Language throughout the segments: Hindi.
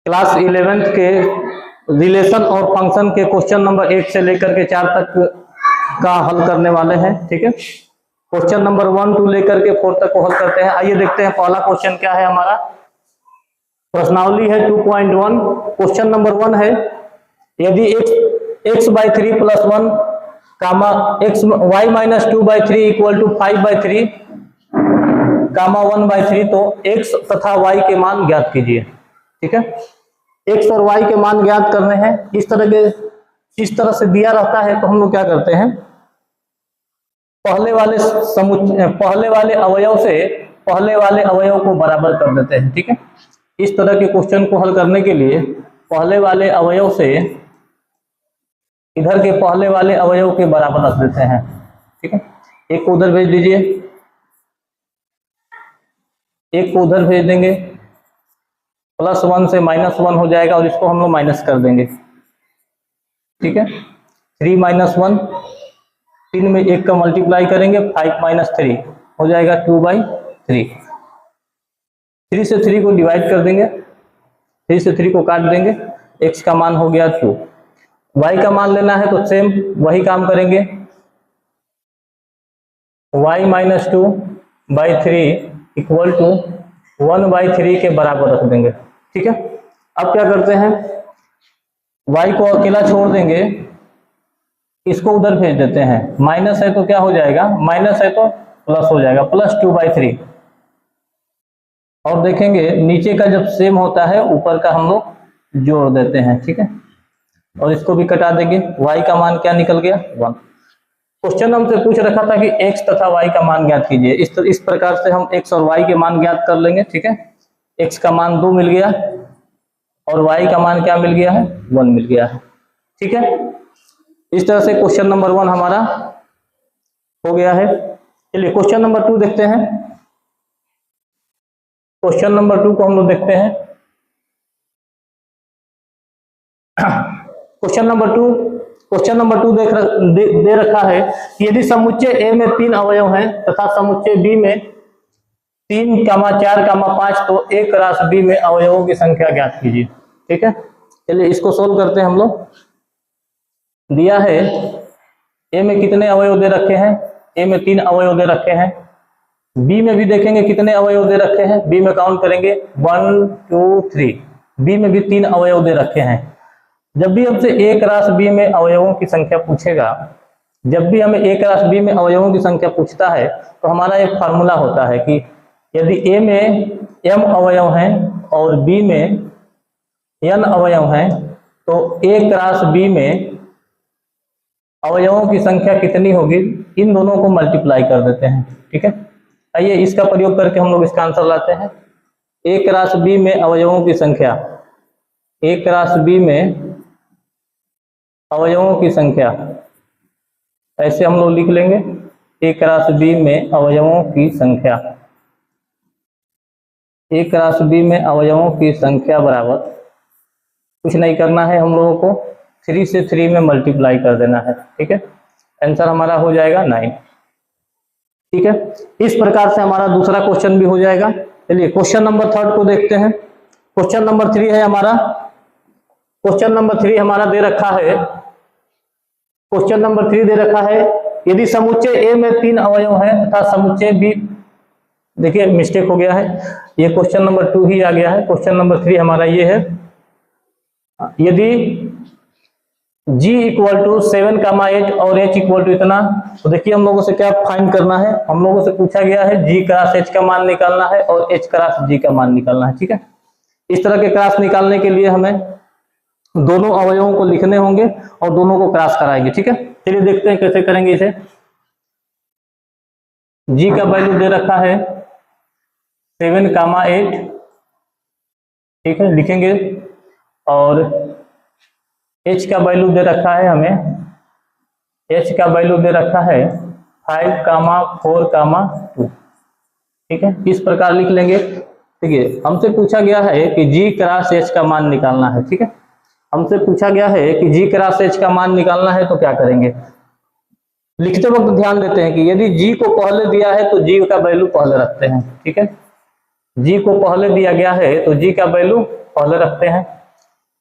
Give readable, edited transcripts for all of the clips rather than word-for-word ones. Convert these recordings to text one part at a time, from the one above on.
क्लास 11th के रिलेशन और फंक्शन के क्वेश्चन नंबर 1 से लेकर के 4 तक का हल करने वाले हैं। ठीक है, क्वेश्चन नंबर 1 to लेकर के 4 तक को हल करते हैं। आइए देखते हैं पहला क्वेश्चन क्या है हमारा। प्रश्नावली है 2.1। क्वेश्चन नंबर 1 है, यदि x/3 + 1 कामा y-2/3 = 5/3 कामा 1/3 तो x तथा y के मान ज्ञात कीजिए। ठीक है, x और y के मान ज्ञात करने हैं। इस तरह से दिया रहता है तो हम लोग क्या करते हैं, पहले वाले अवयव को बराबर कर देते हैं। ठीक है, इस तरह के क्वेश्चन को हल करने के लिए पहले वाले अवयव से इधर के पहले वाले अवयव के बराबर रख देते हैं। ठीक है, एक को उधर भेज दीजिए, एक को उधर भेज देंगे, +1 से -1 हो जाएगा और इसको हम लोग माइनस कर देंगे। ठीक है, 3 - 1, 3 में 1 का मल्टीप्लाई करेंगे, 5 - 3 हो जाएगा 2/3। 3 से 3 को डिवाइड कर देंगे, 3 से 3 को काट देंगे, x का मान हो गया 2। y का मान लेना है तो सेम वही काम करेंगे, y - 2/3 = 1/3 के बराबर रख देंगे। ठीक है, अब क्या करते हैं, y को अकेला छोड़ देंगे, इसको उधर भेज देते हैं। माइनस है तो क्या हो जाएगा, माइनस है तो प्लस हो जाएगा, +2/3। और देखेंगे नीचे का जब सेम होता है ऊपर का हम लोग जोड़ देते हैं। ठीक है, और इसको भी कटा देंगे। y का मान क्या निकल गया, 1। क्वेश्चन हमसे पूछ रखा था कि x तथा y का मान ज्ञात कीजिए। इस प्रकार से हम x और y के मान ज्ञात कर लेंगे। ठीक है, x का मान 2 मिल गया और y का मान क्या मिल गया है, 1 मिल गया है। ठीक है, इस तरह से क्वेश्चन नंबर 1 हमारा हो गया है। चलिए क्वेश्चन नंबर 2 देखते हैं। क्वेश्चन नंबर 2 को हम लोग देखते हैं। क्वेश्चन नंबर 2 दे रखा है कि यदि समुच्चय A में 3 अवयव हैं तथा समुच्चय B में 3, 4, 5 तो एक राशि B में अवयवों की संख्या ज्ञात कीजिए। ठीक है, चलिए इसको सोल्व करते हैं हम लोग। दिया है A में कितने अवयव दे रखे हैं, A में 3 अवयव दे रखे हैं। B में भी देखेंगे कितने अवयव दे रखे हैं, B में काउंट करेंगे 1 2 3, B में भी 3 अवयव दे रखे हैं। जब भी हमसे एक राशि B में अवयवों की संख्या पूछेगा, जब भी हमें एक राशि B में अवयवों की संख्या पूछता है तो हमारा एक फार्मूला होता है कि यदि A में m अवयव हैं और B में n अवयव हैं तो एक राशि B में अवयवों की संख्या कितनी होगी, इन दोनों को मल्टीप्लाई कर देते हैं। ठीक है, आइए इसका प्रयोग करके हम लोग इसका आंसर लाते हैं। एक राशि B में अवयवों की संख्या, एक राशि B में अवयवों की संख्या ऐसे हम लोग लिख लेंगे, एक राशि B में अवयवों की संख्या, एक राशि B में अवयवों की संख्या बराबर कुछ नहीं करना है, हम लोगों को 3 से 3 में मल्टीप्लाई कर देना है। ठीक है, आंसर हमारा हो जाएगा 9। ठीक है, इस प्रकार से हमारा दूसरा क्वेश्चन भी हो जाएगा। चलिए क्वेश्चन नंबर 3 को देखते हैं। क्वेश्चन नंबर 3 है हमारा, क्वेश्चन नंबर 3 हमारा दे रखा है, क्वेश्चन नंबर 3 दे रखा है यदि समुच्चय A में 3 अवयव हैं तथा समुच्चय B, देखिए मिस्टेक हो गया है, ये क्वेश्चन नंबर 2 ही आ गया है। क्वेश्चन नंबर 3 हमारा ये है, यदि G = 7, 8 और H = इतना, तो देखिए हम लोगों से क्या फाइंड करना है, हम लोगों से पूछा गया है G क्रॉस H का मान निकालना है और H क्रॉस G का मान निकालना है। ठीक है, इस तरह के क्रॉस निकालने के लिए हमें दोनों अवयवों को लिखने होंगे और दोनों को क्रॉस कराएंगे। ठीक है, चलिए देखते हैं कैसे करेंगे इसे। G का वैल्यू दे रखा है 7, 8, ठीक है लिखेंगे, और H का वैल्यू दे रखा है हमें, H का वैल्यू दे रखा है 5, 4, 2। ठीक है, इस प्रकार लिख लेंगे। ठीक है, हमसे पूछा गया है कि G क्रॉस H का मान निकालना है। ठीक है, हमसे पूछा गया है कि G क्रॉस H का मान निकालना है तो क्या करेंगे, लिखते वक्त ध्यान देते हैं कि यदि G को पहले दिया है तो G का वैल्यू पहले रखते हैं। ठीक है, G को पहले दिया गया है तो G का वैल्यू पहले रखते हैं,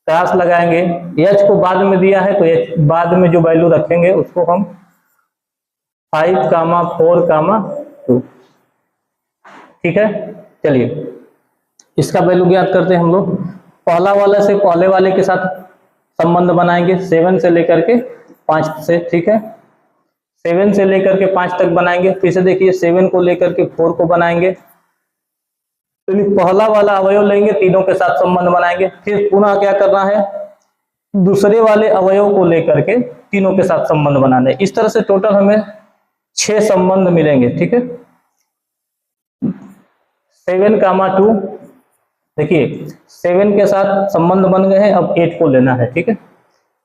क्रॉस लगाएंगे, एच को बाद में दिया है तो एच बाद में जो वैल्यू रखेंगे उसको हम 5, 4, 2, ठीक है। चलिए इसका वैल्यू ज्ञात करते हैं हम लोग। पहला वाला से पहले वाले के साथ संबंध बनाएंगे 7 से लेकर के 5 से, ठीक है। 7 से लेकर के 5 तक बनाएंगे, फिर से देखिए 7 को लेकर के 4 को बनाएंगे, तो पहला वाला अवयव लेंगे, तीनों के साथ संबंध बनाएंगे, फिर पुनः क्या करना है, दूसरे वाले अवयव को लेकर के तीनों के साथ संबंध बनाना है। इस तरह से टोटल हमें 6 संबंध मिलेंगे, ठीक है। 7, 2, देखिए 7 के साथ संबंध बन गए हैं, अब 8 को लेना है, ठीक है।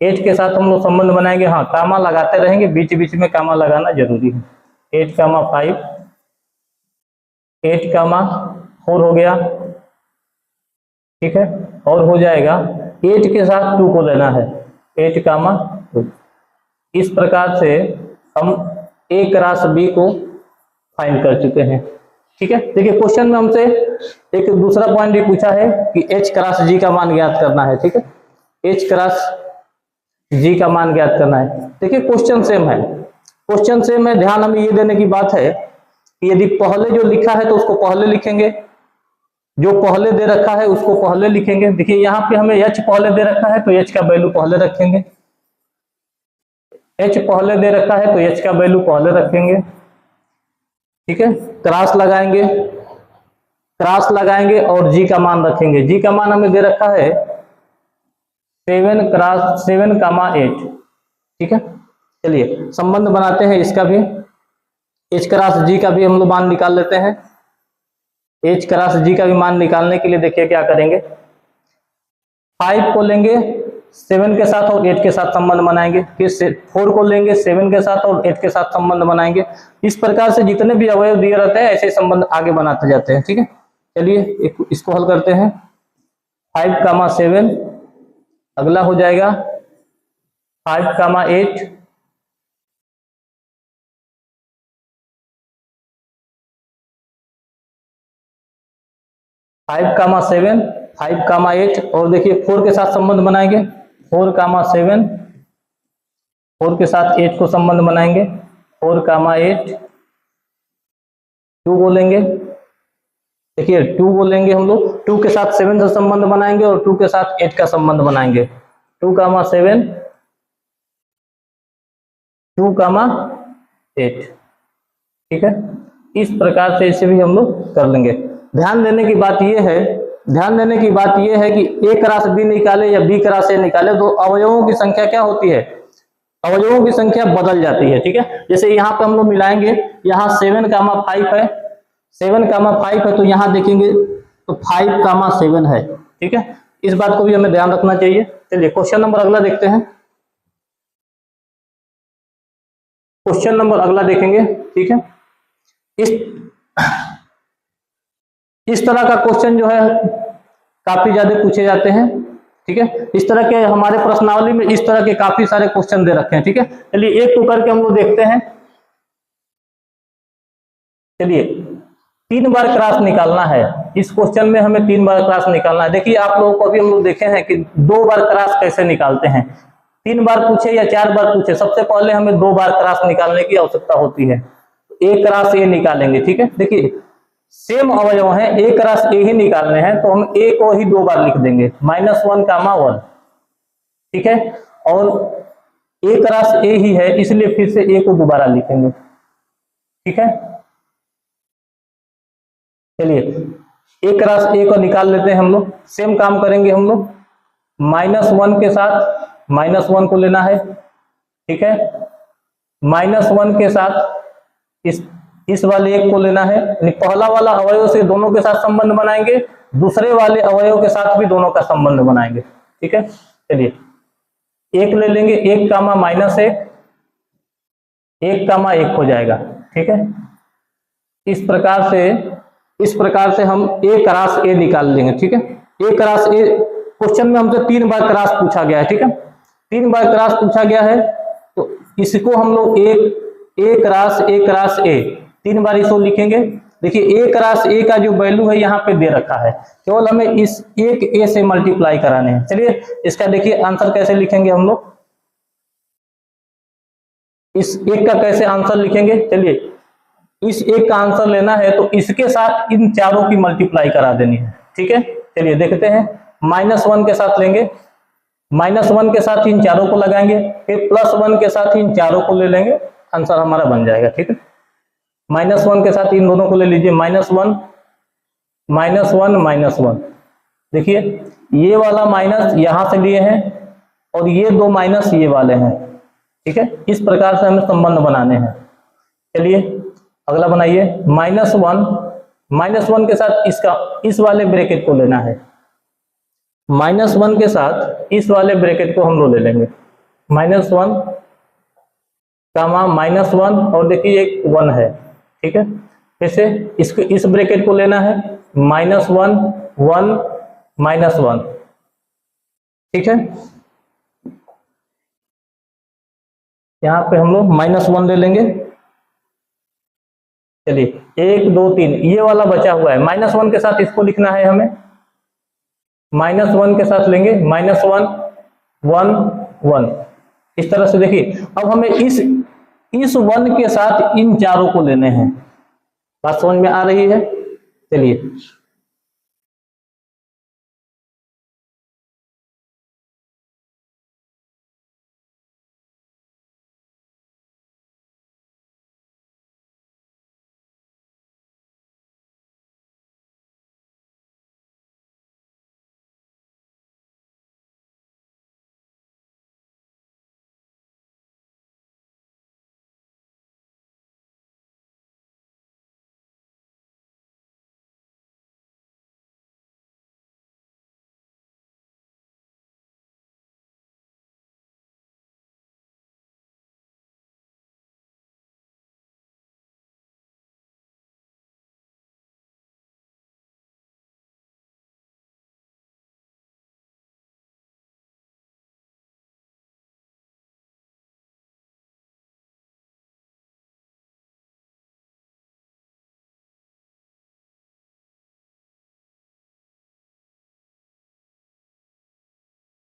8 के साथ हम लोग संबंध बनाएंगे, हाँ कामा लगाते रहेंगे, बीच बीच में कामा लगाना जरूरी है। 8, 5, 8, 4 हो गया, ठीक है, और हो जाएगा 8 के साथ 2 को लेना है, 8, 2। इस प्रकार से हम A क्रॉस B को फाइंड कर चुके हैं, ठीक है। देखिए क्वेश्चन में हमसे एक दूसरा पॉइंट भी पूछा है कि H क्रॉस G का मान ज्ञात करना है, ठीक है। H क्रॉस G का मान ज्ञात करना है। देखिए क्वेश्चन सेम है, क्वेश्चन सेम है, ध्यान हमें ये देने की बात है कि यदि पहले जो लिखा है तो उसको पहले लिखेंगे, जो पहले दे रखा है उसको पहले लिखेंगे। देखिए यहाँ पे हमें H पहले दे रखा है तो H का वैल्यू पहले रखेंगे, H पहले दे रखा है तो H का वैल्यू पहले रखेंगे, ठीक है। क्रॉस लगाएंगे, क्रॉस लगाएंगे और G का मान रखेंगे। G का मान हमें दे रखा है 7, 8, ठीक है। चलिए संबंध बनाते हैं इसका भी, H क्रॉस G का भी हम लोग मान निकाल लेते हैं। H क्रॉस G का भी मान निकालने के लिए देखिए क्या करेंगे, 5 को लेंगे 7 के साथ और 8 के साथ संबंध बनाएंगे, फिर 4 को लेंगे 7 के साथ और 8 के साथ संबंध बनाएंगे। इस प्रकार से जितने भी अवयव दिए रहते हैं ऐसे संबंध आगे बनाते जाते हैं, ठीक है। चलिए इसको हल करते हैं। 5, 7, अगला हो जाएगा 5, 8, 5, 7, 5, 8 और देखिए 4 के साथ संबंध बनाएंगे, 4, 7, 4 के साथ 8 को संबंध बनाएंगे, 4, 8, 2 बोलेंगे, देखिए 2 बोलेंगे हम लोग, 2 के साथ 7 से संबंध बनाएंगे और 2 के साथ 8 का संबंध बनाएंगे, 2, 7, 2, 8, ठीक है। इस प्रकार से इसे भी हम लोग कर लेंगे। ध्यान देने की बात यह है, ध्यान देने की बात यह है कि A क्रॉस B निकाले या B क्रॉस A निकाले तो अवयवों की संख्या क्या होती है, अवयवों की संख्या बदल जाती है, ठीक है। जैसे यहाँ पे हम लोग मिलाएंगे, यहाँ 7, 5 है, 7, 5 है, तो यहाँ देखेंगे तो 5, 7 है, ठीक है। इस बात को भी हमें ध्यान रखना चाहिए। चलिए क्वेश्चन नंबर अगला देखते हैं, क्वेश्चन नंबर अगला देखेंगे, ठीक है। इस तरह का क्वेश्चन जो है काफी ज्यादा पूछे जाते हैं, ठीक है। इस तरह के हमारे प्रश्नावली में इस तरह के काफी सारे क्वेश्चन दे रखे हैं, ठीक है। चलिए एक को करके हम लोग देखते हैं। चलिए 3 बार क्रॉस निकालना है, इस क्वेश्चन में हमें 3 बार क्रॉस निकालना है। देखिए आप लोगों को भी हम लोग देखे हैं कि 2 बार क्रॉस कैसे निकालते हैं, 3 बार पूछे या 4 बार पूछे, सबसे पहले हमें 2 बार क्रॉस निकालने की आवश्यकता होती है। A क्रॉस A निकालेंगे, ठीक है। देखिए सेम अवयव है, A क्रॉस A ही निकालने हैं तो हम A को ही 2 बार लिख देंगे, -1, 1, ठीक है। और A क्रॉस A ही है इसलिए फिर से A को दोबारा लिखेंगे, ठीक है। चलिए A क्रॉस A को निकाल लेते हैं हम लोग। सेम काम करेंगे हम लोग, -1 के साथ -1 को लेना है, ठीक है। -1 के साथ इस वाले 1 को लेना है, पहला वाला अवयव से दोनों के साथ संबंध बनाएंगे, दूसरे वाले अवयव के साथ भी दोनों का संबंध बनाएंगे, ठीक है। चलिए 1 ले लेंगे, 1, -1, 1, 1 हो जाएगा, ठीक है। इस प्रकार से हम A क्रॉस A निकाल लेंगे, ठीक है। A क्रॉस A क्वेश्चन में हमसे 3 बार क्रॉस पूछा गया है, ठीक है। 3 बार क्रॉस पूछा गया है तो इसको हम लोग A क्रॉस A 3 बार इसको लिखेंगे देखिए एक राशि ए का जो वैल्यू है यहाँ पे दे रखा है, केवल हमें इस एक ए से मल्टीप्लाई कराने हैं। चलिए इसका देखिए आंसर कैसे लिखेंगे हम लोग, इस एक का कैसे आंसर लिखेंगे। चलिए इस एक का आंसर लेना है तो इसके साथ इन चारों की मल्टीप्लाई करा देनी है, ठीक है। चलिए देखते हैं, -1 के साथ लेंगे, -1 के साथ इन चारों को लगाएंगे, फिर +1 के साथ इन चारों को ले लेंगे, आंसर हमारा बन जाएगा, ठीक है। -1 के साथ इन दोनों को ले लीजिए, -1 -1, देखिए ये वाला माइनस यहां से लिए हैं और ये दो माइनस ये वाले हैं, ठीक है। इस प्रकार से हमें संबंध बनाने हैं। चलिए अगला बनाइए, -1 के साथ इसका इस वाले ब्रैकेट को लेना है, -1 के साथ इस वाले ब्रैकेट को हम लोग ले लेंगे, -1 कामा -1 और देखिए एक 1 है, ठीक है। फिर से इसको इस ब्रैकेट को लेना है, -1 1 -1, ठीक है। यहां पे हम लोग -1 ले लेंगे। चलिए 1 2 3 ये वाला बचा हुआ है, -1 के साथ इसको लिखना है हमें, -1 के साथ लेंगे, -1 1 1, इस तरह से। देखिए अब हमें इस 1 के साथ इन चारों को लेने हैं, बात समझ में आ रही है। चलिए